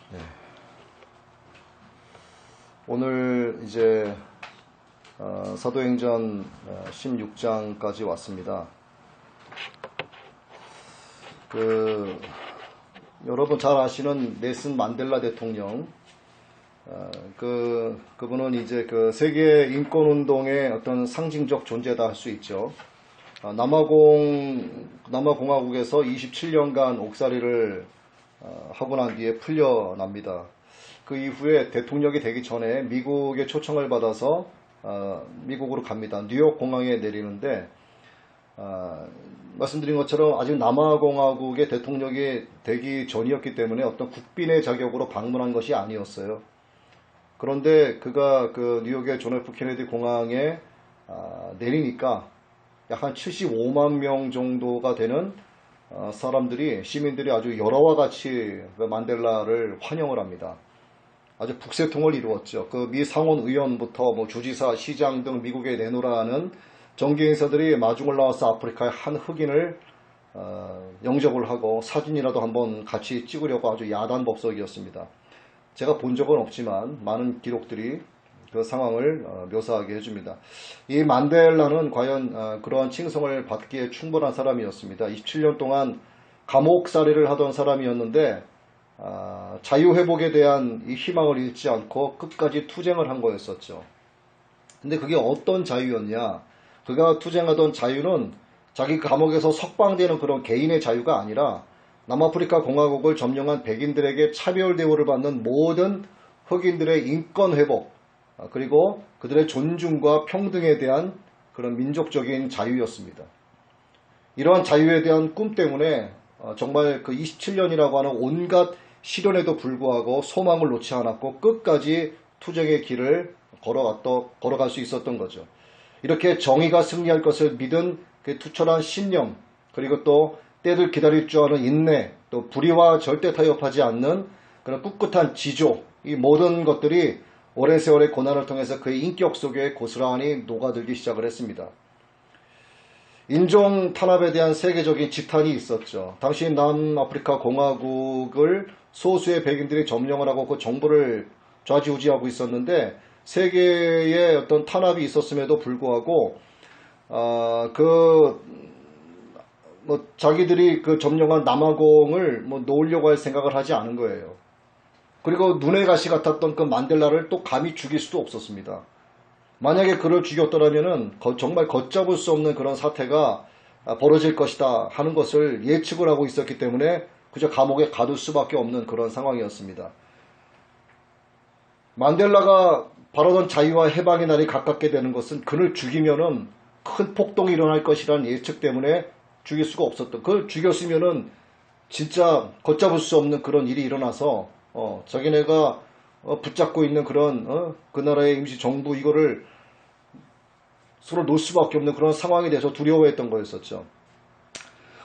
네. 오늘 이제 사도행전 16장까지 왔습니다. 여러분 잘 아시는 넬슨 만델라 대통령, 그분은 이제 그 세계 인권운동의 어떤 상징적 존재다 할 수 있죠. 남아공화국에서 27년간 옥살이를 하고 난 뒤에 풀려납니다. 그 이후에 대통령이 되기 전에 미국의 초청을 받아서 미국으로 갑니다. 뉴욕 공항에 내리는데 말씀드린 것처럼 아직 남아공화국의 대통령이 되기 전이었기 때문에 어떤 국빈의 자격으로 방문한 것이 아니었어요. 그런데 그가 그 뉴욕의 존 F 케네디 공항에 내리니까 약 한 75만 명 정도가 되는 시민들이 아주 열화와 같이 만델라를 환영을 합니다. 아주 북새통을 이루었죠. 그 미 상원 의원부터 주지사, 시장 등 미국에 내놓으라는 정계 인사들이 마중을 나와서 아프리카의 한 흑인을 영접을 하고 사진이라도 한번 같이 찍으려고 아주 야단법석이었습니다. 제가 본 적은 없지만 많은 기록들이 그 상황을 묘사하게 해줍니다. 이 만델라는 과연 그러한 칭송을 받기에 충분한 사람이었습니다. 27년 동안 감옥살이를 하던 사람이었는데 자유회복에 대한 이 희망을 잃지 않고 끝까지 투쟁을 한 거였었죠. 근데 그게 어떤 자유였냐? 그가 투쟁하던 자유는 자기 감옥에서 석방되는 그런 개인의 자유가 아니라 남아프리카 공화국을 점령한 백인들에게 차별 대우를 받는 모든 흑인들의 인권 회복, 그리고 그들의 존중과 평등에 대한 그런 민족적인 자유였습니다. 이러한 자유에 대한 꿈 때문에 정말 그 27년이라고 하는 온갖 시련에도 불구하고 소망을 놓지 않았고 끝까지 투쟁의 길을 걸어갈 수 있었던 거죠. 이렇게 정의가 승리할 것을 믿은 그 투철한 신념, 그리고 또 때를 기다릴 줄 아는 인내, 또 불의와 절대 타협하지 않는 그런 꿋꿋한 지조, 이 모든 것들이 오랜 세월의 고난을 통해서 그의 인격 속에 고스란히 녹아들기 시작을 했습니다. 인종 탄압에 대한 세계적인 지탄이 있었죠. 당시 남아프리카 공화국을 소수의 백인들이 점령을 하고 그 정부를 좌지우지하고 있었는데 세계의 어떤 탄압이 있었음에도 불구하고 자기들이 그 점령한 남아공을 놓으려고 할 생각을 하지 않은 거예요. 그리고 눈의 가시 같았던 그 만델라를 또 감히 죽일 수도 없었습니다. 만약에 그를 죽였더라면은 정말 걷잡을 수 없는 그런 사태가 벌어질 것이다 하는 것을 예측을 하고 있었기 때문에 그저 감옥에 가둘 수밖에 없는 그런 상황이었습니다. 만델라가 바라던 자유와 해방의 날이 가깝게 되는 것은 그를 죽이면은 큰 폭동이 일어날 것이라는 예측 때문에 죽일 수가 없었던, 그걸 죽였으면은 진짜 걷잡을 수 없는 그런 일이 일어나서 자기네가 붙잡고 있는 그런 그 나라의 임시 정부 이거를 서로 놓을 수밖에 없는 그런 상황이 돼서 두려워했던 거였었죠.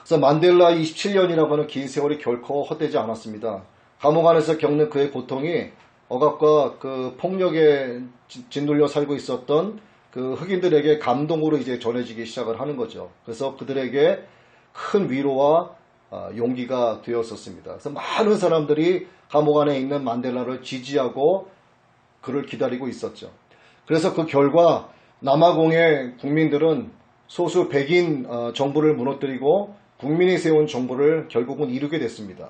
그래서 만델라 27년이라고 하는 긴 세월이 결코 헛되지 않았습니다. 감옥 안에서 겪는 그의 고통이 억압과 그 폭력에 짓눌려 살고 있었던 그 흑인들에게 감동으로 이제 전해지기 시작을 하는 거죠. 그래서 그들에게 큰 위로와 용기가 되었었습니다. 그래서 많은 사람들이 감옥 안에 있는 만델라를 지지하고 그를 기다리고 있었죠. 그래서 그 결과 남아공의 국민들은 소수 백인 정부를 무너뜨리고 국민이 세운 정부를 결국은 이루게 됐습니다.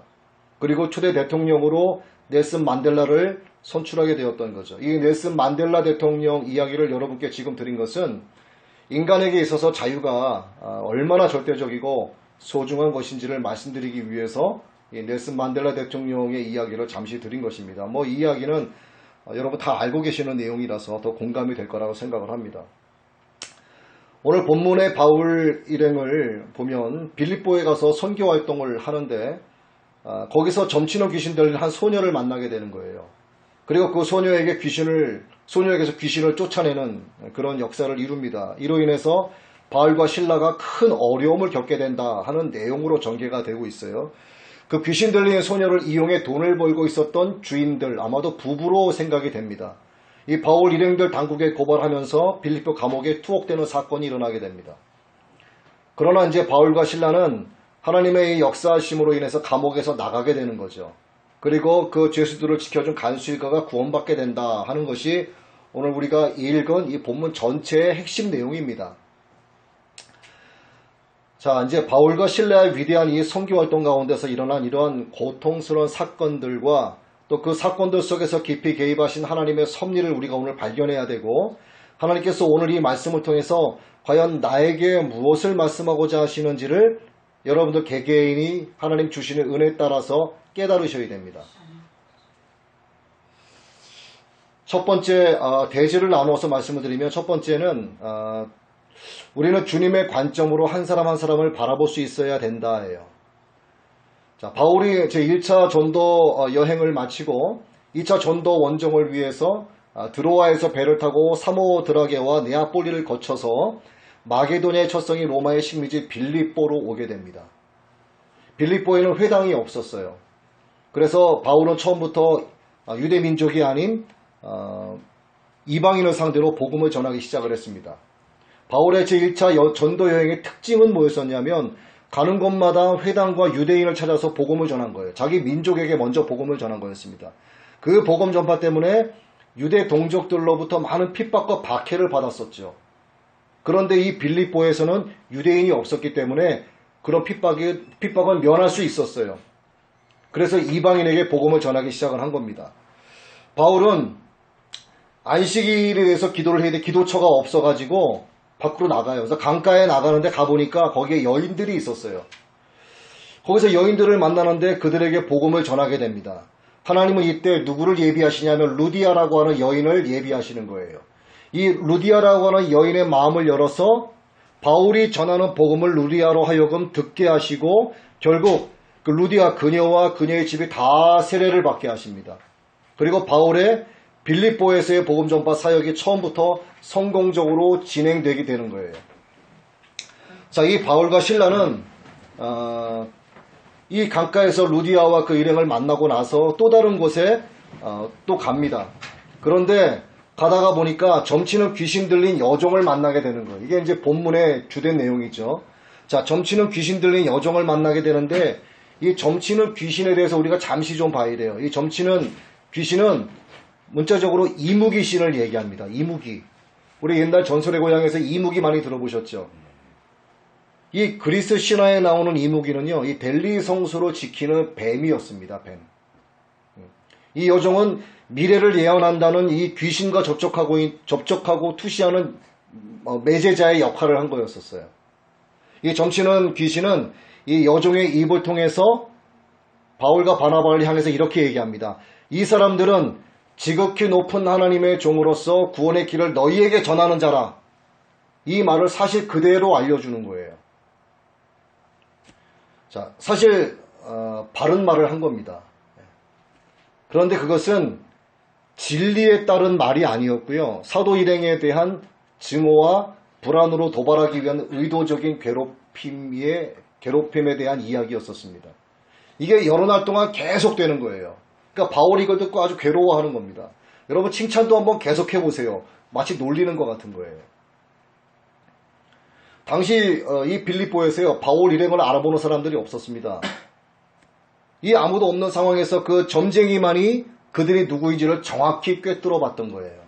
그리고 초대 대통령으로 넬슨 만델라를 선출하게 되었던 거죠. 이 넬슨 만델라 대통령 이야기를 여러분께 지금 드린 것은 인간에게 있어서 자유가 얼마나 절대적이고 소중한 것인지를 말씀드리기 위해서 이 넬슨 만델라 대통령의 이야기를 잠시 드린 것입니다. 이 이야기는 여러분 다 알고 계시는 내용이라서 더 공감이 될 거라고 생각을 합니다. 오늘 본문의 바울 일행을 보면 빌립보에 가서 선교 활동을 하는데 거기서 점치는 귀신 들린 한 소녀를 만나게 되는 거예요. 그리고 그 소녀에게서 귀신을 쫓아내는 그런 역사를 이룹니다. 이로 인해서 바울과 실라가 큰 어려움을 겪게 된다 하는 내용으로 전개가 되고 있어요. 그 귀신 들린 소녀를 이용해 돈을 벌고 있었던 주인들, 아마도 부부로 생각이 됩니다. 이 바울 일행들 당국에 고발하면서 빌립보 감옥에 투옥되는 사건이 일어나게 됩니다. 그러나 이제 바울과 실라는 하나님의 역사하심으로 인해서 감옥에서 나가게 되는 거죠. 그리고 그 죄수들을 지켜준 간수일가가 구원받게 된다 하는 것이 오늘 우리가 읽은 이 본문 전체의 핵심 내용입니다. 자, 이제 바울과 실라의 위대한 이 선교 활동 가운데서 일어난 이러한 고통스러운 사건들과 또 그 사건들 속에서 깊이 개입하신 하나님의 섭리를 우리가 오늘 발견해야 되고, 하나님께서 오늘 이 말씀을 통해서 과연 나에게 무엇을 말씀하고자 하시는지를 여러분들 개개인이 하나님 주시는 은혜에 따라서 깨달으셔야 됩니다. 첫 번째 대지를 나누어서 말씀을 드리면, 첫 번째는 우리는 주님의 관점으로 한 사람 한 사람을 바라볼 수 있어야 된다예요. 자, 바울이 제1차 전도 여행을 마치고 2차 전도 원정을 위해서 드로아에서 배를 타고 사모드라게와 네아폴리를 거쳐서 마게도니아의 첫성이 로마의 식민지 빌립보로 오게 됩니다. 빌립보에는 회당이 없었어요. 그래서 바울은 처음부터 유대 민족이 아닌 이방인을 상대로 복음을 전하기 시작을 했습니다. 바울의 제1차 전도 여행의 특징은 뭐였었냐면, 가는 곳마다 회당과 유대인을 찾아서 복음을 전한 거예요. 자기 민족에게 먼저 복음을 전한 거였습니다. 그 복음 전파 때문에 유대 동족들로부터 많은 핍박과 박해를 받았었죠. 그런데 이 빌립보에서는 유대인이 없었기 때문에 그런 핍박은 면할 수 있었어요. 그래서 이방인에게 복음을 전하기 시작을 한 겁니다. 바울은 안식일에 대해서 기도를 해야 돼. 기도처가 없어가지고 밖으로 나가요. 그래서 강가에 나가는데 가보니까 거기에 여인들이 있었어요. 거기서 여인들을 만나는데 그들에게 복음을 전하게 됩니다. 하나님은 이때 누구를 예비하시냐면 루디아라고 하는 여인을 예비하시는 거예요. 이 루디아라고 하는 여인의 마음을 열어서 바울이 전하는 복음을 루디아로 하여금 듣게 하시고, 결국 그 루디아 그녀와 그녀의 집이 다 세례를 받게 하십니다. 그리고 바울의 빌립보에서의 복음 전파 사역이 처음부터 성공적으로 진행되게 되는 거예요. 자, 이 바울과 실라는 이 강가에서 루디아와 그 일행을 만나고 나서 또 다른 곳에 또 갑니다. 그런데 가다가 보니까 점치는 귀신 들린 여종을 만나게 되는 거예요. 이게 이제 본문의 주된 내용이죠. 자, 점치는 귀신 들린 여종을 만나게 되는데, 이 점치는 귀신에 대해서 우리가 잠시 좀 봐야 돼요. 이 점치는 귀신은 문자적으로 이무귀신을 얘기합니다. 이무귀. 우리 옛날 전설의 고향에서 이무귀 많이 들어보셨죠? 이 그리스 신화에 나오는 이무귀는요, 이 델리 성소로 지키는 뱀이었습니다. 뱀. 이 여종은 미래를 예언한다는 이 귀신과 접촉하고 투시하는 매제자의 역할을 한 거였었어요. 이 점치는 귀신은 이 여종의 입을 통해서 바울과 바나바를 향해서 이렇게 얘기합니다. 이 사람들은 지극히 높은 하나님의 종으로서 구원의 길을 너희에게 전하는 자라. 이 말을 사실 그대로 알려주는 거예요. 자, 사실 바른 말을 한 겁니다. 그런데 그것은 진리에 따른 말이 아니었고요. 사도 일행에 대한 증오와 불안으로 도발하기 위한 의도적인 괴롭힘에 대한 이야기였었습니다. 이게 여러 날 동안 계속되는 거예요. 그러니까 바울이 이걸 듣고 아주 괴로워하는 겁니다. 여러분, 칭찬도 한번 계속해보세요. 마치 놀리는 것 같은 거예요. 당시 이 빌립보에서요, 바울 일행을 알아보는 사람들이 없었습니다. 이 아무도 없는 상황에서 그 점쟁이만이 그들이 누구인지를 정확히 꿰뚫어 봤던 거예요.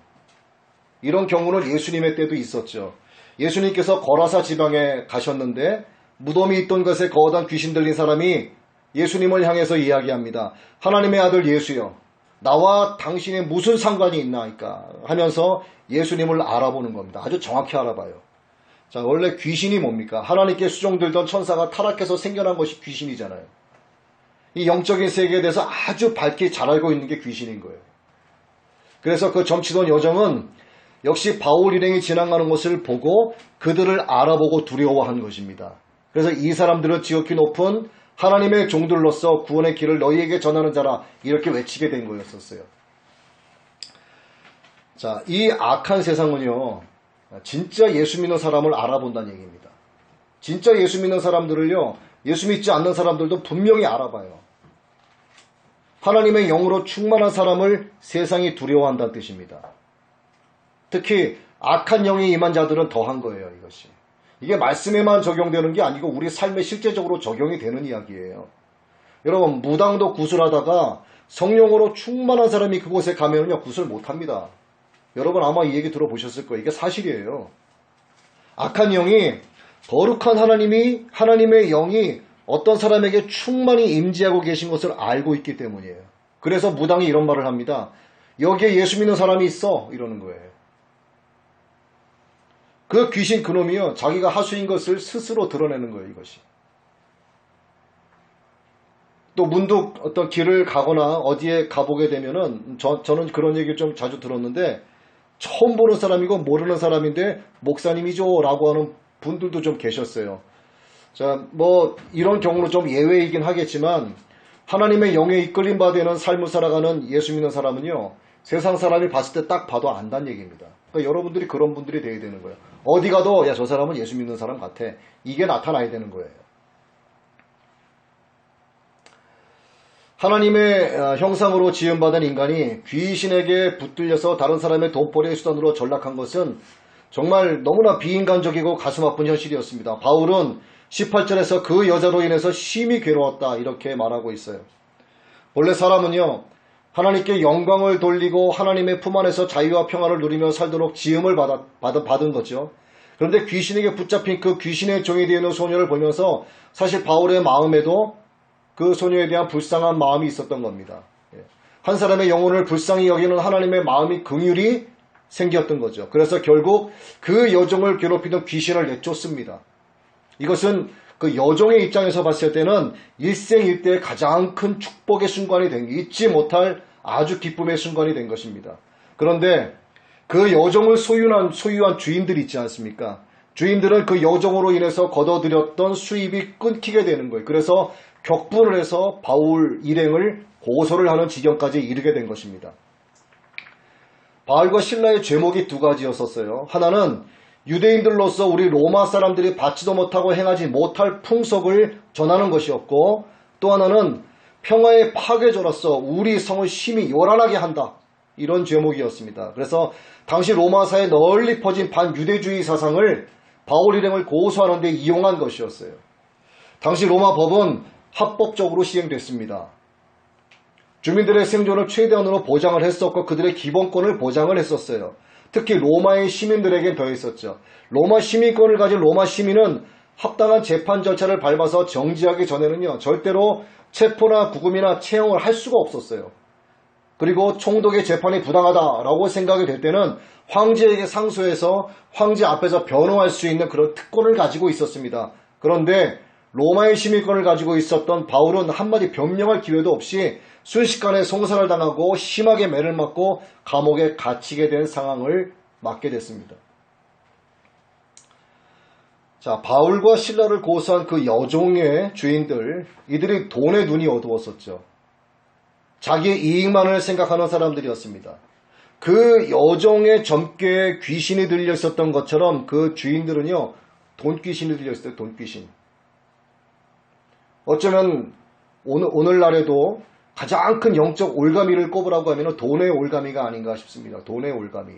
이런 경우는 예수님의 때도 있었죠. 예수님께서 거라사 지방에 가셨는데 무덤이 있던 것에 거대한 귀신 들린 사람이 예수님을 향해서 이야기합니다. 하나님의 아들 예수여, 나와 당신이 무슨 상관이 있나이까 하면서 예수님을 알아보는 겁니다. 아주 정확히 알아봐요. 자, 원래 귀신이 뭡니까? 하나님께 수종들던 천사가 타락해서 생겨난 것이 귀신이잖아요. 이 영적인 세계에 대해서 아주 밝게 잘 알고 있는 게 귀신인 거예요. 그래서 그 점치던 여정은 역시 바울 일행이 지나가는 것을 보고 그들을 알아보고 두려워한 것입니다. 그래서 이 사람들은 지극히 높은 하나님의 종들로서 구원의 길을 너희에게 전하는 자라, 이렇게 외치게 된 거였었어요. 자, 이 악한 세상은요, 진짜 예수 믿는 사람을 알아본다는 얘기입니다. 진짜 예수 믿는 사람들을요, 예수 믿지 않는 사람들도 분명히 알아봐요. 하나님의 영으로 충만한 사람을 세상이 두려워한다는 뜻입니다. 특히 악한 영이 임한 자들은 더한 거예요, 이것이. 이게 말씀에만 적용되는 게 아니고 우리 삶에 실제적으로 적용이 되는 이야기예요. 여러분, 무당도 구슬하다가 성령으로 충만한 사람이 그곳에 가면은요, 구슬 못합니다. 여러분 아마 이 얘기 들어보셨을 거예요. 이게 사실이에요. 악한 영이, 거룩한 하나님의 영이 어떤 사람에게 충만히 임재하고 계신 것을 알고 있기 때문이에요. 그래서 무당이 이런 말을 합니다. 여기에 예수 믿는 사람이 있어, 이러는 거예요. 그 귀신 그놈이요, 자기가 하수인 것을 스스로 드러내는 거예요, 이것이. 또 문득 어떤 길을 가거나 어디에 가보게 되면은, 저는 그런 얘기를 좀 자주 들었는데, 처음 보는 사람이고 모르는 사람인데 목사님이죠 라고 하는 분들도 좀 계셨어요. 자, 뭐 이런 경우는 좀 예외이긴 하겠지만, 하나님의 영에 이끌림 받는 삶을 살아가는 예수 믿는 사람은요, 세상 사람이 봤을 때 딱 봐도 안다는 얘기입니다. 그러니까 여러분들이 그런 분들이 돼야 되는 거예요. 어디 가도 야, 저 사람은 예수 믿는 사람 같아, 이게 나타나야 되는 거예요. 하나님의 형상으로 지음받은 인간이 귀신에게 붙들려서 다른 사람의 돈벌이의 수단으로 전락한 것은 정말 너무나 비인간적이고 가슴 아픈 현실이었습니다. 바울은 18절에서 그 여자로 인해서 심히 괴로웠다, 이렇게 말하고 있어요. 원래 사람은요, 하나님께 영광을 돌리고 하나님의 품 안에서 자유와 평화를 누리며 살도록 지음을 받은 거죠. 그런데 귀신에게 붙잡힌 그 귀신의 종이 되어 있는 소녀를 보면서 사실 바울의 마음에도 그 소녀에 대한 불쌍한 마음이 있었던 겁니다. 한 사람의 영혼을 불쌍히 여기는 하나님의 마음이 긍휼이 생겼던 거죠. 그래서 결국 그 여종을 괴롭히던 귀신을 내쫓습니다. 이것은 그 여종의 입장에서 봤을 때는 일생일대의 가장 큰 축복의 순간이 된, 잊지 못할 아주 기쁨의 순간이 된 것입니다. 그런데 그 여종을 소유한 주인들이 있지 않습니까? 주인들은 그 여종으로 인해서 거둬들였던 수입이 끊기게 되는 거예요. 그래서 격분을 해서 바울 일행을 고소를 하는 지경까지 이르게 된 것입니다. 바울과 실라의 죄목이 두 가지였었어요. 하나는 유대인들로서 우리 로마 사람들이 받지도 못하고 행하지 못할 풍속을 전하는 것이었고, 또 하나는 평화의 파괴자로서 우리 성을 심히 요란하게 한다, 이런 죄목이었습니다. 그래서 당시 로마사에 널리 퍼진 반유대주의 사상을 바울 일행을 고소하는 데 이용한 것이었어요. 당시 로마 법은 합법적으로 시행됐습니다. 주민들의 생존을 최대한으로 보장을 했었고 그들의 기본권을 보장을 했었어요. 특히 로마의 시민들에겐 더했었죠. 로마 시민권을 가진 로마 시민은 합당한 재판 절차를 밟아서 정지하기 전에는요, 절대로 체포나 구금이나 채용을 할 수가 없었어요. 그리고 총독의 재판이 부당하다라고 생각이 될 때는 황제에게 상소해서 황제 앞에서 변호할 수 있는 그런 특권을 가지고 있었습니다. 그런데 로마의 시민권을 가지고 있었던 바울은 한마디 변명할 기회도 없이 순식간에 송살을 당하고 심하게 매를 맞고 감옥에 갇히게 된 상황을 맞게 됐습니다. 자, 바울과 실라를 고소한 그 여종의 주인들, 이들이 돈에 눈이 어두웠었죠. 자기의 이익만을 생각하는 사람들이었습니다. 그 여종의 점괘에 귀신이 들려 있었던 것처럼 그 주인들은요, 돈귀신이 들려 있어요. 돈귀신. 어쩌면 오늘날에도 가장 큰 영적 올가미를 꼽으라고 하면 돈의 올가미가 아닌가 싶습니다. 돈의 올가미.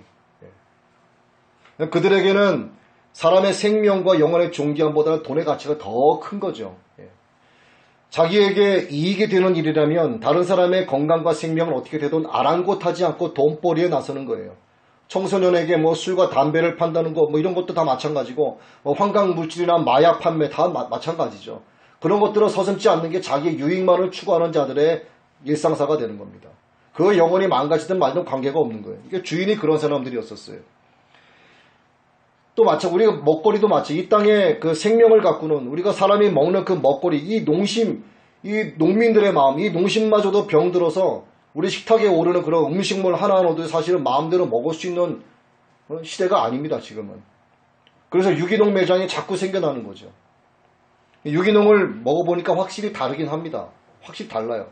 그들에게는 사람의 생명과 영혼의 존귀함보다는 돈의 가치가 더 큰 거죠. 자기에게 이익이 되는 일이라면 다른 사람의 건강과 생명을 어떻게 되든 아랑곳하지 않고 돈벌이에 나서는 거예요. 청소년에게 뭐 술과 담배를 판다는 거, 뭐 이런 것도 다 마찬가지고, 환각 물질이나 마약 판매 다 마찬가지죠. 그런 것들은 서슴지 않는 게 자기의 유익만을 추구하는 자들의 일상사가 되는 겁니다. 그 영혼이 망가지든 말든 관계가 없는 거예요. 이게 주인이 그런 사람들이었었어요. 또 우리가 먹거리도 마치 이 땅에 그 생명을 가꾸는, 우리가 사람이 먹는 그 먹거리, 이 농민들의 마음, 이 농심마저도 병들어서 우리 식탁에 오르는 그런 음식물 하나하나도 사실은 마음대로 먹을 수 있는 시대가 아닙니다, 지금은. 그래서 유기농 매장이 자꾸 생겨나는 거죠. 유기농을 먹어보니까 확실히 다르긴 합니다. 확실히 달라요.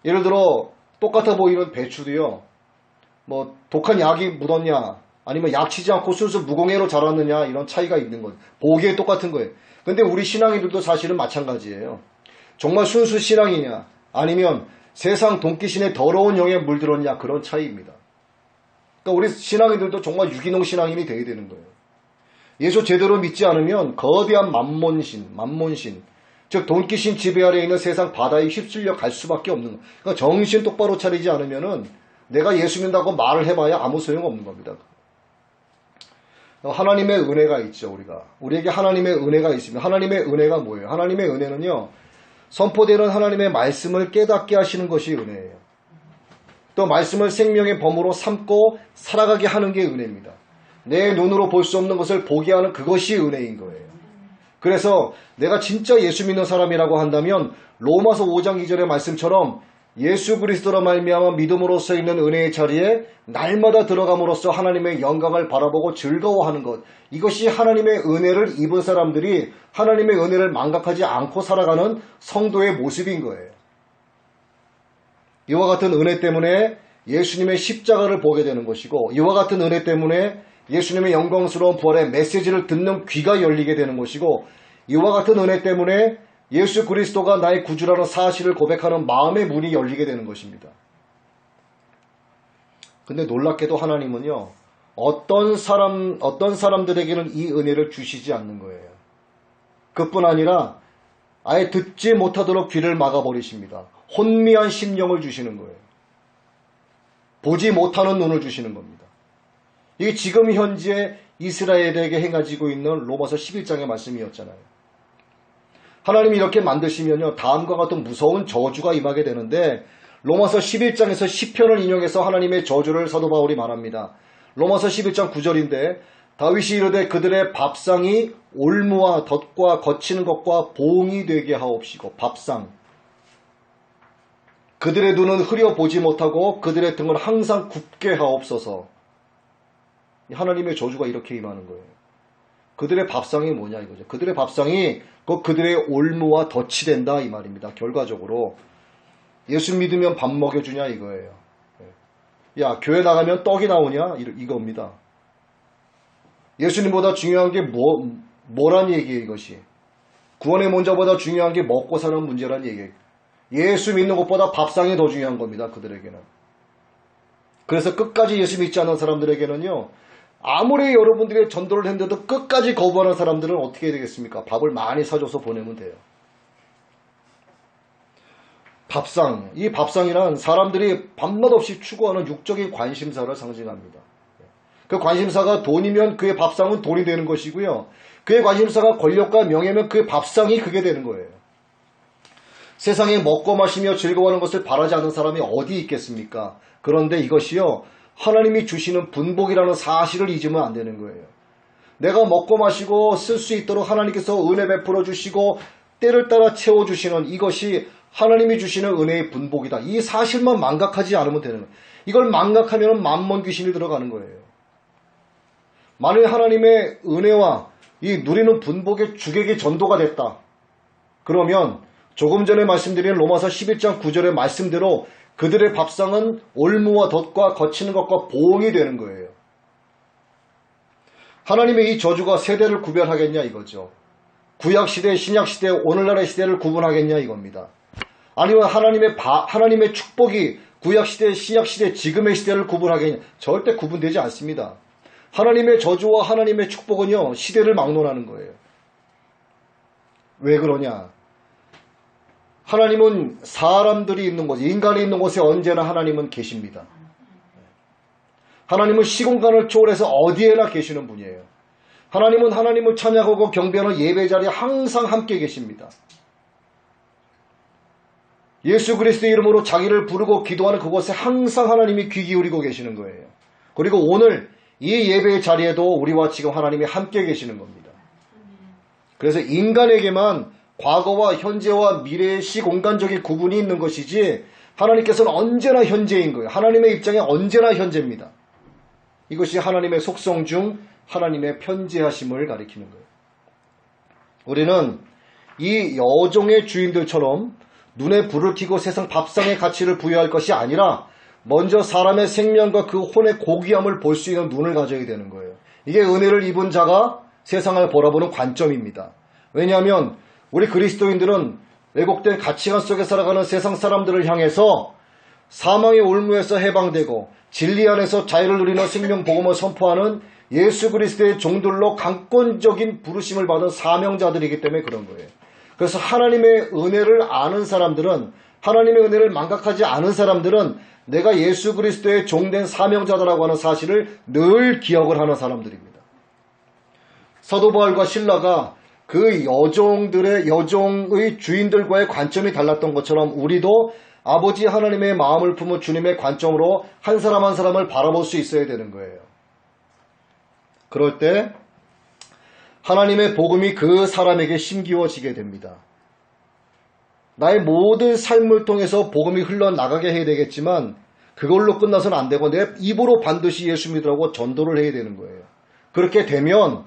예를 들어 똑같아 보이는 배추도요, 뭐 독한 약이 묻었냐, 아니면 약치지 않고 순수 무공해로 자랐느냐, 이런 차이가 있는 거예요. 보기에 똑같은 거예요. 근데 우리 신앙인들도 사실은 마찬가지예요. 정말 순수 신앙이냐, 아니면 세상 돈귀신의 더러운 영에 물들었냐, 그런 차이입니다. 그러니까 우리 신앙인들도 정말 유기농 신앙인이 되어야 되는 거예요. 예수 제대로 믿지 않으면 거대한 만몬신, 즉 돈귀신 지배 아래에 있는 세상 바다에 휩쓸려 갈 수밖에 없는 거예요. 그러니까 정신 똑바로 차리지 않으면은 내가 예수 믿는다고 말을 해봐야 아무 소용없는 겁니다. 하나님의 은혜가 있죠. 우리에게 하나님의 은혜가 있습니다. 하나님의 은혜가 뭐예요? 하나님의 은혜는요, 선포되는 하나님의 말씀을 깨닫게 하시는 것이 은혜예요. 또 말씀을 생명의 범으로 삼고 살아가게 하는 게 은혜입니다. 내 눈으로 볼 수 없는 것을 보게 하는 그것이 은혜인 거예요. 그래서 내가 진짜 예수 믿는 사람이라고 한다면 로마서 5장 2절의 말씀처럼 예수 그리스도로 말미암아 믿음으로써 있는 은혜의 자리에 날마다 들어감으로써 하나님의 영광을 바라보고 즐거워하는 것, 이것이 하나님의 은혜를 입은 사람들이 하나님의 은혜를 망각하지 않고 살아가는 성도의 모습인 거예요. 이와 같은 은혜 때문에 예수님의 십자가를 보게 되는 것이고, 이와 같은 은혜 때문에 예수님의 영광스러운 부활의 메시지를 듣는 귀가 열리게 되는 것이고, 이와 같은 은혜 때문에 예수 그리스도가 나의 구주라는 사실을 고백하는 마음의 문이 열리게 되는 것입니다. 근데 놀랍게도 하나님은요, 어떤 사람들에게는 이 은혜를 주시지 않는 거예요. 그뿐 아니라 아예 듣지 못하도록 귀를 막아버리십니다. 혼미한 심령을 주시는 거예요. 보지 못하는 눈을 주시는 겁니다. 이게 지금 현재 이스라엘에게 행하지고 있는 로마서 11장의 말씀이었잖아요. 하나님이 이렇게 만드시면요, 다음과 같은 무서운 저주가 임하게 되는데, 로마서 11장에서 시편을 인용해서 하나님의 저주를 사도 바울이 말합니다. 로마서 11장 9절인데 다윗이 이르되 그들의 밥상이 올무와 덫과 거치는 것과 봉이 되게 하옵시고, 밥상, 그들의 눈은 흐려보지 못하고 그들의 등을 항상 굽게 하옵소서. 하나님의 저주가 이렇게 임하는 거예요. 그들의 밥상이 뭐냐 이거죠. 그들의 밥상이 그들의 올무와 덫이 된다 이 말입니다. 결과적으로 예수 믿으면 밥 먹여주냐 이거예요. 야, 교회 나가면 떡이 나오냐 이겁니다. 예수님보다 중요한 게 뭐란 얘기예요 이것이. 구원의 문제보다 중요한 게 먹고 사는 문제란 얘기예요. 예수 믿는 것보다 밥상이 더 중요한 겁니다. 그들에게는. 그래서 끝까지 예수 믿지 않는 사람들에게는요, 아무리 여러분들이 전도를 했는데도 끝까지 거부하는 사람들은 어떻게 해야 되겠습니까? 밥을 많이 사줘서 보내면 돼요. 밥상, 이 밥상이란 사람들이 밤낮 없이 추구하는 육적인 관심사를 상징합니다. 그 관심사가 돈이면 그의 밥상은 돈이 되는 것이고요. 그의 관심사가 권력과 명예면 그의 밥상이 그게 되는 거예요. 세상에 먹고 마시며 즐거워하는 것을 바라지 않는 사람이 어디 있겠습니까? 그런데 이것이요, 하나님이 주시는 분복이라는 사실을 잊으면 안 되는 거예요. 내가 먹고 마시고 쓸 수 있도록 하나님께서 은혜 베풀어 주시고 때를 따라 채워주시는 이것이 하나님이 주시는 은혜의 분복이다. 이 사실만 망각하지 않으면 되는 거예요. 이걸 망각하면 만몬 귀신이 들어가는 거예요. 만일 하나님의 은혜와 이 누리는 분복의 주객이 전도가 됐다. 그러면 조금 전에 말씀드린 로마서 11장 9절의 말씀대로 그들의 밥상은 올무와 덫과 거치는 것과 보응이 되는 거예요. 하나님의 이 저주가 세대를 구별하겠냐 이거죠. 구약시대, 신약시대, 오늘날의 시대를 구분하겠냐 이겁니다. 아니면 하나님의 축복이 구약시대, 신약시대, 지금의 시대를 구분하겠냐. 절대 구분되지 않습니다. 하나님의 저주와 하나님의 축복은요, 시대를 막론하는 거예요. 왜 그러냐? 하나님은 사람들이 있는 곳, 인간이 있는 곳에 언제나 하나님은 계십니다. 하나님은 시공간을 초월해서 어디에나 계시는 분이에요. 하나님은 하나님을 찬양하고 경배하는 예배 자리에 항상 함께 계십니다. 예수 그리스도의 이름으로 자기를 부르고 기도하는 그곳에 항상 하나님이 귀 기울이고 계시는 거예요. 그리고 오늘 이 예배의 자리에도 우리와 지금 하나님이 함께 계시는 겁니다. 그래서 인간에게만 과거와 현재와 미래의 시공간적인 구분이 있는 것이지 하나님께서는 언제나 현재인 거예요. 하나님의 입장에 언제나 현재입니다. 이것이 하나님의 속성 중 하나님의 편재하심을 가리키는 거예요. 우리는 이 여종의 주인들처럼 눈에 불을 켜고 세상 밥상의 가치를 부여할 것이 아니라 먼저 사람의 생명과 그 혼의 고귀함을 볼 수 있는 눈을 가져야 되는 거예요. 이게 은혜를 입은 자가 세상을 바라보는 관점입니다. 왜냐하면 우리 그리스도인들은 왜곡된 가치관 속에 살아가는 세상 사람들을 향해서 사망의 올무에서 해방되고 진리 안에서 자유를 누리는 생명 복음을 선포하는 예수 그리스도의 종들로 강권적인 부르심을 받은 사명자들이기 때문에 그런 거예요. 그래서 하나님의 은혜를 아는 사람들은, 하나님의 은혜를 망각하지 않은 사람들은 내가 예수 그리스도의 종된 사명자다라고 하는 사실을 늘 기억을 하는 사람들입니다. 사도 바울과 실라가 그 여종의 주인들과의 관점이 달랐던 것처럼 우리도 아버지 하나님의 마음을 품은 주님의 관점으로 한 사람 한 사람을 바라볼 수 있어야 되는 거예요. 그럴 때 하나님의 복음이 그 사람에게 심기워지게 됩니다. 나의 모든 삶을 통해서 복음이 흘러나가게 해야 되겠지만 그걸로 끝나서는 안 되고 내 입으로 반드시 예수 믿으라고 전도를 해야 되는 거예요. 그렇게 되면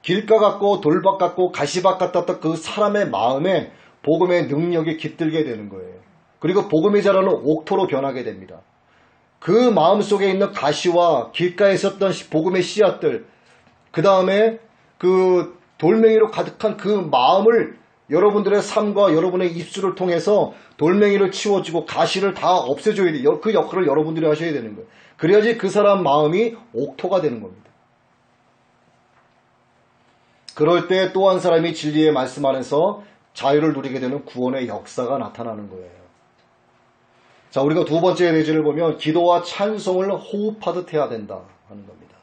길가 같고 돌밭 같고 가시밭 같았던 그 사람의 마음에 복음의 능력이 깃들게 되는 거예요. 그리고 복음이 자라는 옥토로 변하게 됩니다. 그 마음속에 있는 가시와 길가에 있었던 복음의 씨앗들, 그 다음에 그 돌멩이로 가득한 그 마음을 여러분들의 삶과 여러분의 입술을 통해서 돌멩이를 치워주고 가시를 다 없애줘야 돼요. 그 역할을 여러분들이 하셔야 되는 거예요. 그래야지 그 사람 마음이 옥토가 되는 겁니다. 그럴 때 또 한 사람이 진리의 말씀 안에서 자유를 누리게 되는 구원의 역사가 나타나는 거예요. 자, 우리가 두 번째 내지를 보면 기도와 찬송을 호흡하듯 해야 된다 하는 겁니다.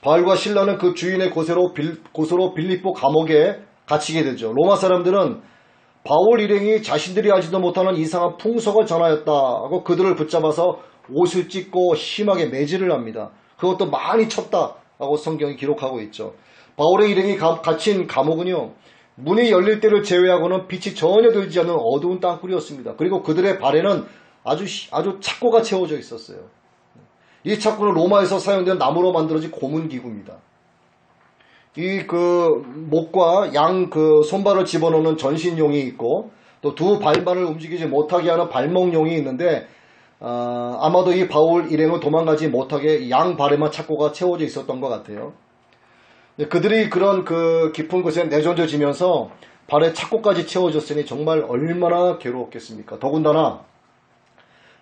바울과 실라는 그 주인의 고소로 빌립보 감옥에 갇히게 되죠. 로마 사람들은 바울 일행이 자신들이 하지도 못하는 이상한 풍속을 전하였다 하고 그들을 붙잡아서 옷을 찢고 심하게 매질을 합니다. 그것도 많이 쳤다 하고 성경이 기록하고 있죠. 바울의 일행이 갇힌 감옥은요, 문이 열릴 때를 제외하고는 빛이 전혀 들지 않는 어두운 땅굴이었습니다. 그리고 그들의 발에는 아주 착고가 채워져 있었어요. 이 착고는 로마에서 사용된 나무로 만들어진 고문기구입니다. 이 목과 양 손발을 집어넣는 전신용이 있고 또 두 발만을 움직이지 못하게 하는 발목용이 있는데 아마도 이 바울 일행은 도망가지 못하게 양 발에만 착고가 채워져 있었던 것 같아요. 그들이 그런 깊은 곳에 내던져지면서 발에 착고까지 채워졌으니 정말 얼마나 괴로웠겠습니까? 더군다나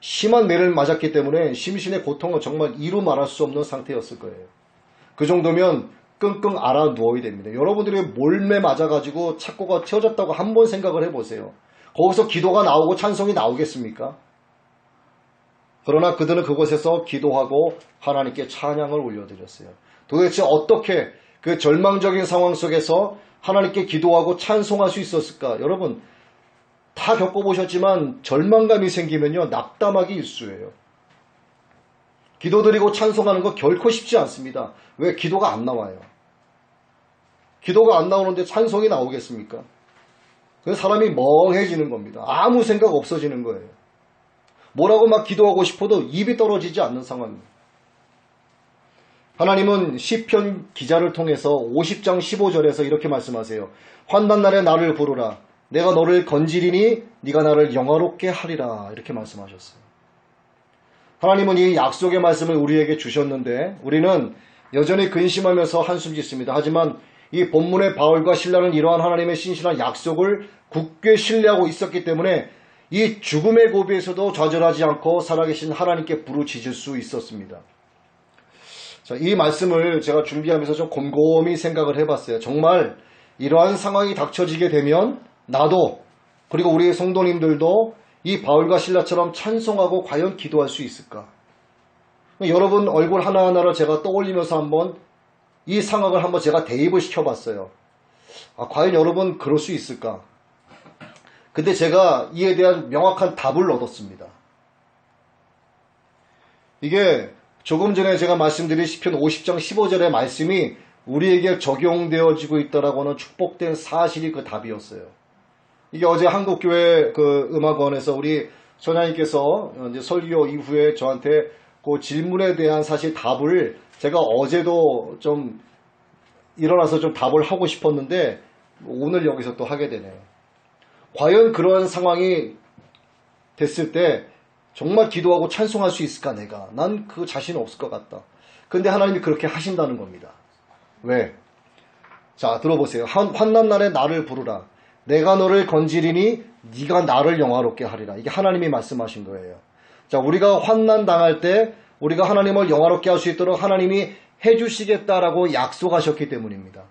심한 매를 맞았기 때문에 심신의 고통은 정말 이루 말할 수 없는 상태였을 거예요. 그 정도면 끙끙 앓아 누워야 됩니다. 여러분들이 몰매 맞아가지고 착고가 채워졌다고 한번 생각을 해보세요. 거기서 기도가 나오고 찬송이 나오겠습니까? 그러나 그들은 그곳에서 기도하고 하나님께 찬양을 올려드렸어요. 도대체 어떻게 그 절망적인 상황 속에서 하나님께 기도하고 찬송할 수 있었을까? 여러분 다 겪어보셨지만 절망감이 생기면요 낙담하기 일쑤예요. 기도드리고 찬송하는 거 결코 쉽지 않습니다. 왜? 기도가 안 나와요. 기도가 안 나오는데 찬송이 나오겠습니까? 그래서 사람이 멍해지는 겁니다. 아무 생각 없어지는 거예요. 뭐라고 막 기도하고 싶어도 입이 떨어지지 않는 상황입니다. 하나님은 시편 기자를 통해서 50장 15절에서 이렇게 말씀하세요. 환난날에 나를 부르라. 내가 너를 건지리니 네가 나를 영화롭게 하리라. 이렇게 말씀하셨어요. 하나님은 이 약속의 말씀을 우리에게 주셨는데 우리는 여전히 근심하면서 한숨 짓습니다. 하지만 이 본문의 바울과 실라는 이러한 하나님의 신실한 약속을 굳게 신뢰하고 있었기 때문에 이 죽음의 고비에서도 좌절하지 않고 살아계신 하나님께 부르짖을 수 있었습니다. 자, 이 말씀을 제가 준비하면서 좀 곰곰이 생각을 해봤어요. 정말 이러한 상황이 닥쳐지게 되면 나도 그리고 우리 성도님들도 이 바울과 실라처럼 찬송하고 과연 기도할 수 있을까? 여러분 얼굴 하나하나를 제가 떠올리면서 한번 이 상황을 한번 제가 대입을 시켜봤어요. 과연 여러분 그럴 수 있을까? 근데 제가 이에 대한 명확한 답을 얻었습니다. 이게 조금 전에 제가 말씀드린 시편 50장 15절의 말씀이 우리에게 적용되어지고 있다라고 하는 축복된 사실이 그 답이었어요. 이게 어제 한국교회 음악원에서 우리 소장님께서 이제 설교 이후에 저한테 그 질문에 대한 사실 답을 제가 어제도 좀 일어나서 좀 답을 하고 싶었는데 오늘 여기서 또 하게 되네요. 과연 그런 상황이 됐을 때 정말 기도하고 찬송할 수 있을까 내가? 난 그 자신 없을 것 같다. 근데 하나님이 그렇게 하신다는 겁니다. 왜? 자, 들어보세요. 환난날에 나를 부르라. 내가 너를 건지리니 네가 나를 영화롭게 하리라. 이게 하나님이 말씀하신 거예요. 자, 우리가 환난 당할 때 우리가 하나님을 영화롭게 할 수 있도록 하나님이 해주시겠다라고 약속하셨기 때문입니다.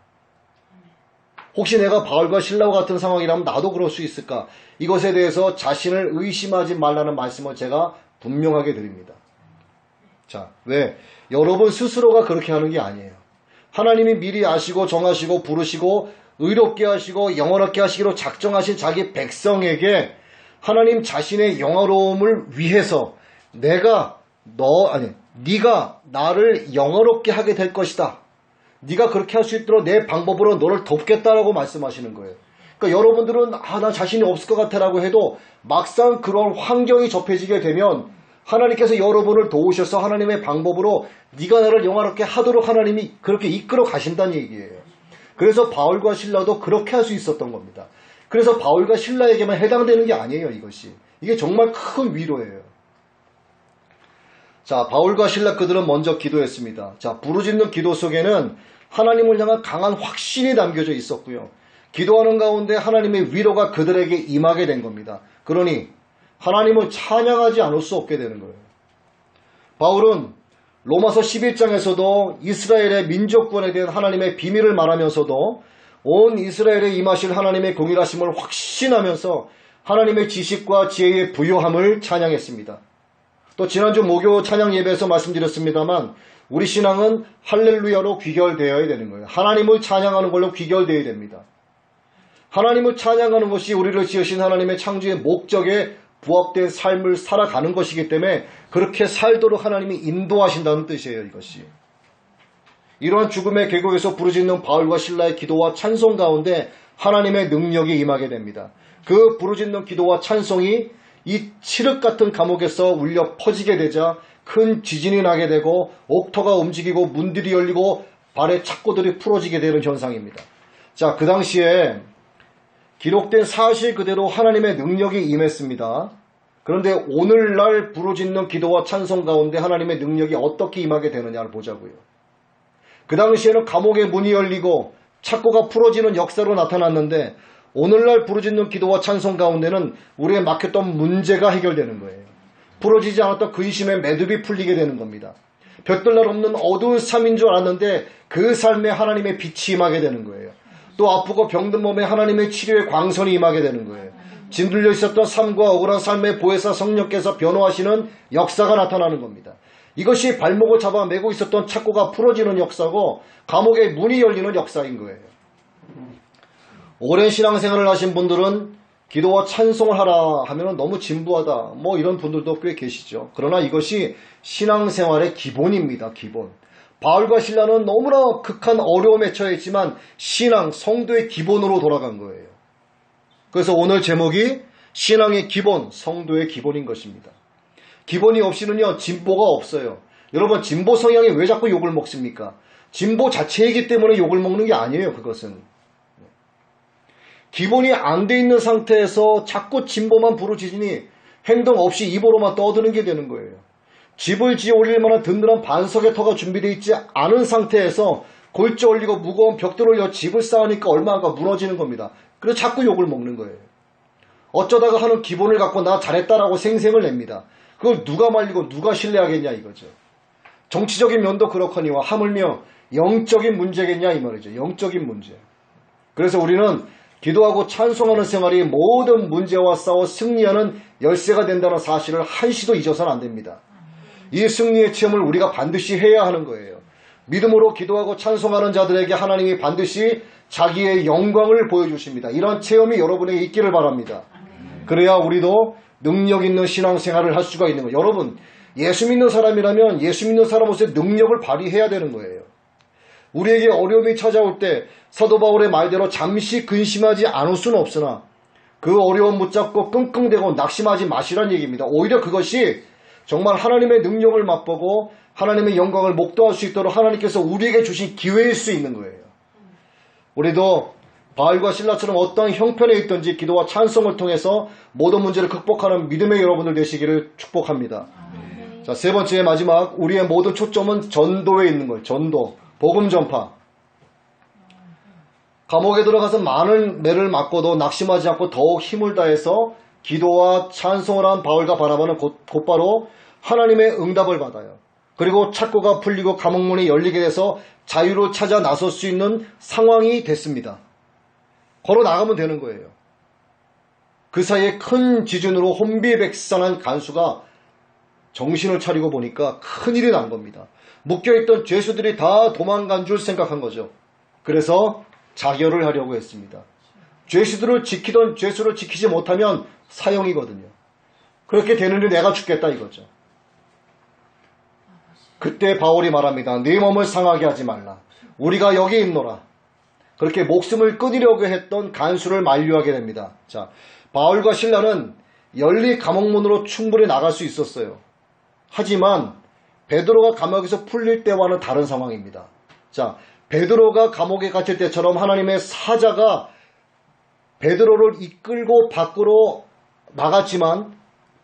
혹시 내가 바울과 실라와 같은 상황이라면 나도 그럴 수 있을까? 이것에 대해서 자신을 의심하지 말라는 말씀을 제가 분명하게 드립니다. 자, 왜? 여러분 스스로가 그렇게 하는 게 아니에요. 하나님이 미리 아시고 정하시고 부르시고 의롭게 하시고 영원하게 하시기로 작정하신 자기 백성에게 하나님 자신의 영화로움을 위해서 네가 나를 영화롭게 하게 될 것이다. 네가 그렇게 할 수 있도록 내 방법으로 너를 돕겠다라고 말씀하시는 거예요. 그러니까 여러분들은 나 자신이 없을 것 같아라고 해도 막상 그런 환경이 접해지게 되면 하나님께서 여러분을 도우셔서 하나님의 방법으로 네가 나를 영화롭게 하도록 하나님이 그렇게 이끌어 가신다는 얘기예요. 그래서 바울과 실라도 그렇게 할 수 있었던 겁니다. 그래서 바울과 실라에게만 해당되는 게 아니에요, 이것이. 이게 정말 큰 위로예요. 자, 바울과 실라 그들은 먼저 기도했습니다. 자, 부르짖는 기도 속에는 하나님을 향한 강한 확신이 담겨져 있었고요. 기도하는 가운데 하나님의 위로가 그들에게 임하게 된 겁니다. 그러니 하나님을 찬양하지 않을 수 없게 되는 거예요. 바울은 로마서 11장에서도 이스라엘의 민족권에 대한 하나님의 비밀을 말하면서도 온 이스라엘에 임하실 하나님의 공일하심을 확신하면서 하나님의 지식과 지혜의 부요함을 찬양했습니다. 또 지난주 목요 찬양 예배에서 말씀드렸습니다만 우리 신앙은 할렐루야로 귀결되어야 되는 거예요. 하나님을 찬양하는 걸로 귀결되어야 됩니다. 하나님을 찬양하는 것이 우리를 지으신 하나님의 창조의 목적에 부합된 삶을 살아가는 것이기 때문에 그렇게 살도록 하나님이 인도하신다는 뜻이에요, 이것이. 이러한 죽음의 계곡에서 부르짖는 바울과 실라의 기도와 찬송 가운데 하나님의 능력이 임하게 됩니다. 그 부르짖는 기도와 찬송이 이 칠흑 같은 감옥에서 울려 퍼지게 되자 큰 지진이 나게 되고 옥터가 움직이고 문들이 열리고 발의 착고들이 풀어지게 되는 현상입니다. 자, 그 당시에 기록된 사실 그대로 하나님의 능력이 임했습니다. 그런데 오늘날 부르짖는 기도와 찬송 가운데 하나님의 능력이 어떻게 임하게 되느냐를 보자고요. 그 당시에는 감옥의 문이 열리고 착고가 풀어지는 역사로 나타났는데 오늘날 부르짖는 기도와 찬송 가운데는 우리의 막혔던 문제가 해결되는 거예요. 풀어지지 않았던 근심의 매듭이 풀리게 되는 겁니다. 볕들날 없는 어두운 삶인 줄 알았는데 그 삶에 하나님의 빛이 임하게 되는 거예요. 또 아프고 병든 몸에 하나님의 치료의 광선이 임하게 되는 거예요. 짓눌려 있었던 삶과 억울한 삶의 보혜사 성령께서 변호하시는 역사가 나타나는 겁니다. 이것이 발목을 잡아 매고 있었던 착고가 풀어지는 역사고 감옥의 문이 열리는 역사인 거예요. 오랜 신앙생활을 하신 분들은 기도와 찬송을 하라 하면 너무 진부하다 이런 분들도 꽤 계시죠. 그러나 이것이 신앙생활의 기본입니다. 기본. 바울과 실라는 너무나 극한 어려움에 처했지만 신앙, 성도의 기본으로 돌아간 거예요. 그래서 오늘 제목이 신앙의 기본, 성도의 기본인 것입니다. 기본이 없이는요 진보가 없어요. 여러분 진보 성향이 왜 자꾸 욕을 먹습니까? 진보 자체이기 때문에 욕을 먹는 게 아니에요. 그것은. 기본이 안 돼 있는 상태에서 자꾸 진보만 부르짖으니 행동 없이 입으로만 떠드는 게 되는 거예요. 집을 지어 올릴 만한 든든한 반석의 터가 준비되어 있지 않은 상태에서 골재 올리고 무거운 벽돌을 여 집을 쌓으니까 얼마나 무너지는 겁니다. 그래서 자꾸 욕을 먹는 거예요. 어쩌다가 하는 기본을 갖고 나 잘했다라고 생색을 냅니다. 그걸 누가 말리고 누가 신뢰하겠냐 이거죠. 정치적인 면도 그렇거니와 하물며 영적인 문제겠냐 이 말이죠. 영적인 문제. 그래서 우리는 기도하고 찬송하는 생활이 모든 문제와 싸워 승리하는 열쇠가 된다는 사실을 한시도 잊어서는 안 됩니다. 이 승리의 체험을 우리가 반드시 해야 하는 거예요. 믿음으로 기도하고 찬송하는 자들에게 하나님이 반드시 자기의 영광을 보여주십니다. 이런 체험이 여러분에게 있기를 바랍니다. 그래야 우리도 능력 있는 신앙생활을 할 수가 있는 거예요. 여러분 예수 믿는 사람이라면 예수 믿는 사람으로서의 능력을 발휘해야 되는 거예요. 우리에게 어려움이 찾아올 때 사도 바울의 말대로 잠시 근심하지 않을 수는 없으나 그 어려움 붙잡고 끙끙대고 낙심하지 마시란 얘기입니다. 오히려 그것이 정말 하나님의 능력을 맛보고 하나님의 영광을 목도할 수 있도록 하나님께서 우리에게 주신 기회일 수 있는 거예요. 우리도 바울과 실라처럼 어떤 형편에 있든지 기도와 찬송을 통해서 모든 문제를 극복하는 믿음의 여러분들 되시기를 축복합니다. 자, 세 번째 마지막 우리의 모든 초점은 전도에 있는 거예요. 전도, 복음 전파. 감옥에 들어가서 많은 매를 맞고도 낙심하지 않고 더욱 힘을 다해서 기도와 찬송을 한 바울과 바나바는 곧바로 하나님의 응답을 받아요. 그리고 착고가 풀리고 감옥문이 열리게 돼서 자유를 찾아 나설 수 있는 상황이 됐습니다. 걸어 나가면 되는 거예요. 그 사이에 큰 지진으로 혼비백산한 간수가 정신을 차리고 보니까 큰일이 난 겁니다. 묶여있던 죄수들이 다 도망간 줄 생각한 거죠. 그래서 자결을 하려고 했습니다. 죄수들을 지키던 죄수를 지키지 못하면 사형이거든요. 그렇게 되는데 내가 죽겠다 이거죠. 그때 바울이 말합니다. 네 몸을 상하게 하지 말라. 우리가 여기 있노라. 그렇게 목숨을 끊으려고 했던 간수를 만류하게 됩니다. 자, 바울과 실라는 열리 감옥문으로 충분히 나갈 수 있었어요. 하지만 베드로가 감옥에서 풀릴 때와는 다른 상황입니다. 자, 베드로가 감옥에 갇힐 때처럼 하나님의 사자가 베드로를 이끌고 밖으로 나갔지만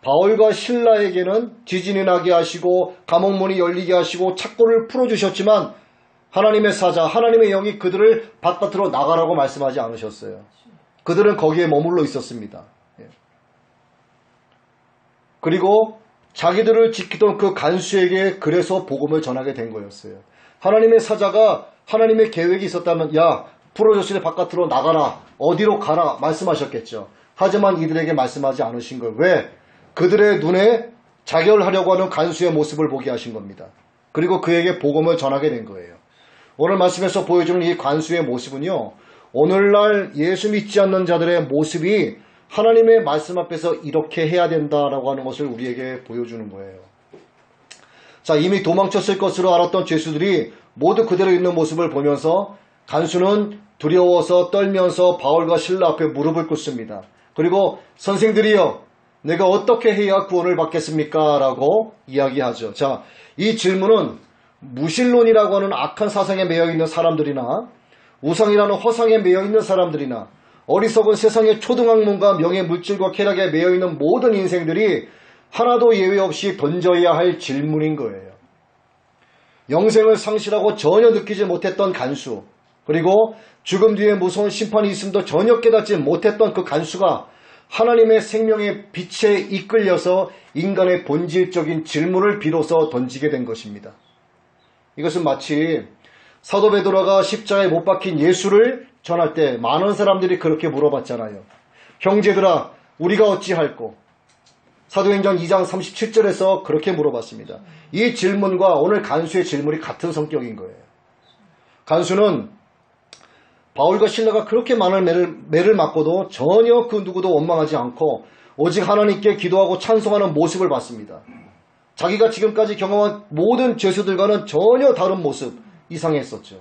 바울과 실라에게는 지진이 나게 하시고 감옥문이 열리게 하시고 착고를 풀어주셨지만 하나님의 사자, 하나님의 영이 그들을 바깥으로 나가라고 말씀하지 않으셨어요. 그들은 거기에 머물러 있었습니다. 그리고 자기들을 지키던 그 간수에게 그래서 복음을 전하게 된 거였어요. 하나님의 사자가 하나님의 계획이 있었다면 야, 풀어줬으니 바깥으로 나가라, 어디로 가라 말씀하셨겠죠. 하지만 이들에게 말씀하지 않으신 걸 왜? 그들의 눈에 자결하려고 하는 간수의 모습을 보게 하신 겁니다. 그리고 그에게 복음을 전하게 된 거예요. 오늘 말씀에서 보여주는 이 간수의 모습은요, 오늘날 예수 믿지 않는 자들의 모습이 하나님의 말씀 앞에서 이렇게 해야 된다라고 하는 것을 우리에게 보여주는 거예요. 자, 이미 도망쳤을 것으로 알았던 죄수들이 모두 그대로 있는 모습을 보면서 간수는 두려워서 떨면서 바울과 실라 앞에 무릎을 꿇습니다. 그리고 선생들이여, 내가 어떻게 해야 구원을 받겠습니까? 라고 이야기하죠. 자, 이 질문은 무신론이라고 하는 악한 사상에 매여 있는 사람들이나 우상이라는 허상에 매여 있는 사람들이나 어리석은 세상의 초등학문과 명예 물질과 쾌락에 매여 있는 모든 인생들이 하나도 예외 없이 던져야 할 질문인 거예요. 영생을 상실하고 전혀 느끼지 못했던 간수, 그리고 죽음 뒤에 무서운 심판이 있음도 전혀 깨닫지 못했던 그 간수가 하나님의 생명의 빛에 이끌려서 인간의 본질적인 질문을 비로소 던지게 된 것입니다. 이것은 마치 사도 베드로가 십자가에 못 박힌 예수를 전할 때 많은 사람들이 그렇게 물어봤잖아요. 형제들아, 우리가 어찌할꼬? 사도행전 2장 37절에서 그렇게 물어봤습니다. 이 질문과 오늘 간수의 질문이 같은 성격인 거예요. 간수는 바울과 실라가 그렇게 많은 매를 맞고도 전혀 그 누구도 원망하지 않고 오직 하나님께 기도하고 찬송하는 모습을 봤습니다. 자기가 지금까지 경험한 모든 죄수들과는 전혀 다른 모습, 이상했었죠.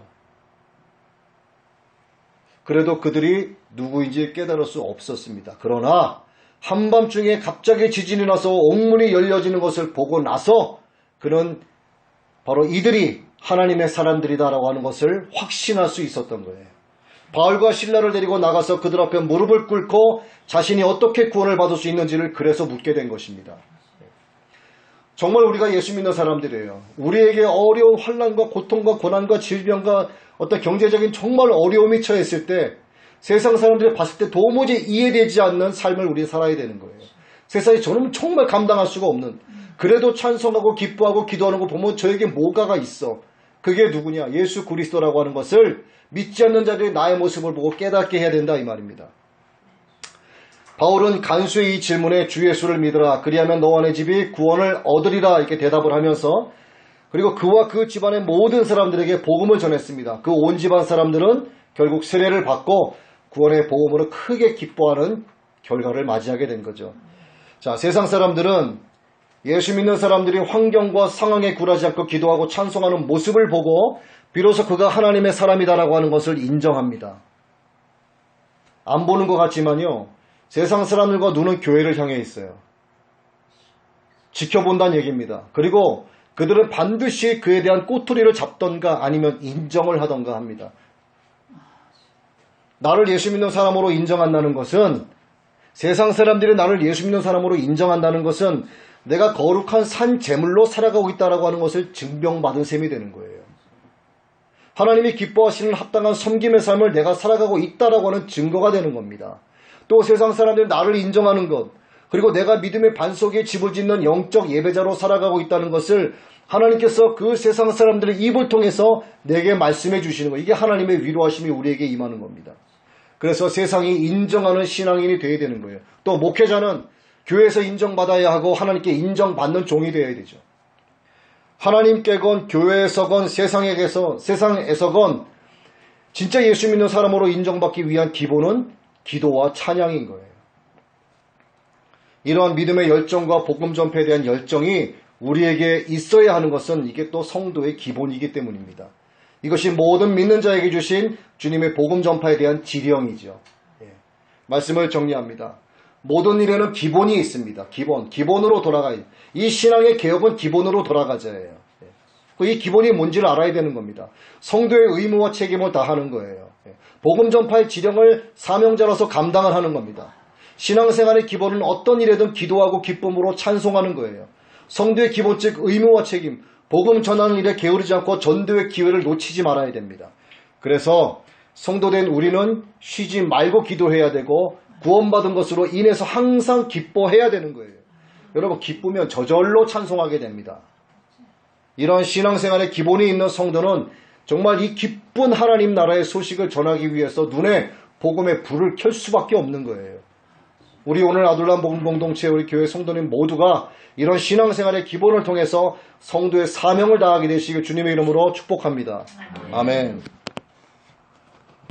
그래도 그들이 누구인지 깨달을 수 없었습니다. 그러나 한밤중에 갑자기 지진이 나서 옥문이 열려지는 것을 보고 나서 그는 바로 이들이 하나님의 사람들이다라고 하는 것을 확신할 수 있었던 거예요. 바울과 실라를 데리고 나가서 그들 앞에 무릎을 꿇고 자신이 어떻게 구원을 받을 수 있는지를 그래서 묻게 된 것입니다. 정말 우리가 예수 믿는 사람들이에요. 우리에게 어려운 환난과 고통과 고난과 질병과 어떤 경제적인 정말 어려움이 처했을 때 세상 사람들이 봤을 때 도무지 이해되지 않는 삶을 우리 살아야 되는 거예요. 세상에 저는 정말 감당할 수가 없는, 그래도 찬송하고 기뻐하고 기도하는 거 보면 저에게 뭐가가 있어. 그게 누구냐? 예수 그리스도라고 하는 것을 믿지 않는 자들이 나의 모습을 보고 깨닫게 해야 된다 이 말입니다. 바울은 간수의 이 질문에 주 예수를 믿으라, 그리하면 너와 내 집이 구원을 얻으리라 이렇게 대답을 하면서 그리고 그와 그 집안의 모든 사람들에게 복음을 전했습니다. 그 온 집안 사람들은 결국 세례를 받고 구원의 복음으로 크게 기뻐하는 결과를 맞이하게 된 거죠. 자, 세상 사람들은 예수 믿는 사람들이 환경과 상황에 굴하지 않고 기도하고 찬송하는 모습을 보고 비로소 그가 하나님의 사람이다라고 하는 것을 인정합니다. 안 보는 것 같지만요, 세상 사람들과 눈은 교회를 향해 있어요. 지켜본다는 얘기입니다. 그리고 그들은 반드시 그에 대한 꼬투리를 잡던가 아니면 인정을 하던가 합니다. 나를 예수 믿는 사람으로 인정한다는 것은, 세상 사람들이 나를 예수 믿는 사람으로 인정한다는 것은 내가 거룩한 산 제물로 살아가고 있다는 하는 것을 증명받은 셈이 되는 거예요. 하나님이 기뻐하시는 합당한 섬김의 삶을 내가 살아가고 있다라고 하는 증거가 되는 겁니다. 또 세상 사람들이 나를 인정하는 것, 그리고 내가 믿음의 반석에 집을 짓는 영적 예배자로 살아가고 있다는 것을 하나님께서 그 세상 사람들의 입을 통해서 내게 말씀해 주시는 것, 이게 하나님의 위로하심이 우리에게 임하는 겁니다. 그래서 세상이 인정하는 신앙인이 되어야 되는 거예요. 또 목회자는 교회에서 인정받아야 하고 하나님께 인정받는 종이 되어야 되죠. 하나님께건 교회에서건 세상에서건 진짜 예수 믿는 사람으로 인정받기 위한 기본은 기도와 찬양인 거예요. 이러한 믿음의 열정과 복음 전파에 대한 열정이 우리에게 있어야 하는 것은 이게 또 성도의 기본이기 때문입니다. 이것이 모든 믿는 자에게 주신 주님의 복음 전파에 대한 지령이죠. 말씀을 정리합니다. 모든 일에는 기본이 있습니다. 기본으로 돌아가야 돼요. 이 신앙의 개혁은 기본으로 돌아가자예요. 이 기본이 뭔지를 알아야 되는 겁니다. 성도의 의무와 책임을 다하는 거예요. 복음 전파의 지령을 사명자로서 감당을 하는 겁니다. 신앙생활의 기본은 어떤 일에든 기도하고 기쁨으로 찬송하는 거예요. 성도의 기본 즉 의무와 책임, 복음 전하는 일에 게으르지 않고 전도의 기회를 놓치지 말아야 됩니다. 그래서 성도된 우리는 쉬지 말고 기도해야 되고 구원받은 것으로 인해서 항상 기뻐해야 되는 거예요. 여러분 기쁘면 저절로 찬송하게 됩니다. 이런 신앙생활의 기본이 있는 성도는 정말 이 기쁜 하나님 나라의 소식을 전하기 위해서 눈에 복음의 불을 켤 수밖에 없는 거예요. 우리 오늘 아둘람 복음 공동체 우리 교회 성도님 모두가 이런 신앙생활의 기본을 통해서 성도의 사명을 다하게 되시길 주님의 이름으로 축복합니다. 아멘.